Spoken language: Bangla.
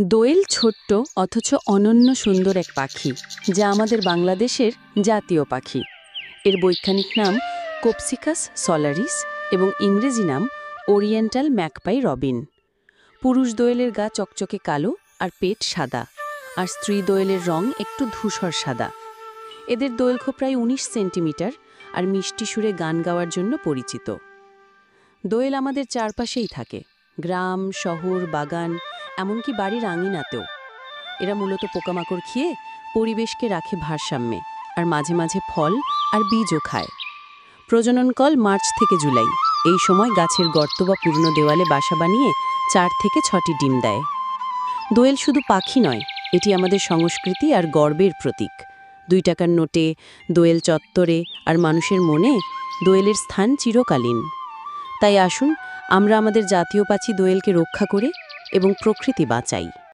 দোয়েল ছোট্ট অথচ অনন্য সুন্দর এক পাখি, যা আমাদের বাংলাদেশের জাতীয় পাখি। এর বৈজ্ঞানিক নাম কোপসিকাস সলারিস এবং ইংরেজি নাম ওরিয়েন্টাল ম্যাকপাই রবিন। পুরুষ দোয়েলের গা চকচকে কালো আর পেট সাদা, আর স্ত্রী দোয়েলের রং একটু ধূসর সাদা। এদের দৈর্ঘ্য প্রায় ১৯ সেন্টিমিটার আর মিষ্টি সুরে গান গাওয়ার জন্য পরিচিত। দোয়েল আমাদের চারপাশেই থাকে, গ্রাম, শহর, বাগান, এমনকি বাড়ির আঙিনাতেও। এরা মূলত পোকামাকড় খেয়ে পরিবেশকে রাখে ভারসাম্যে, আর মাঝে মাঝে ফল আর বীজও খায়। প্রজননকাল মার্চ থেকে জুলাই। এই সময় গাছের গর্ত বা পুরনো দেওয়ালে বাসা বানিয়ে ৪ থেকে ৬টি ডিম দেয়। দোয়েল শুধু পাখি নয়, এটি আমাদের সংস্কৃতি আর গর্বের প্রতীক। ২ টাকার নোটে, দোয়েল চত্বরে আর মানুষের মনে দোয়েলের স্থান চিরকালীন। তাই আসুন আমরা আমাদের জাতীয় পাখি দোয়েলকে রক্ষা করে এবং প্রকৃতি বাঁচাই।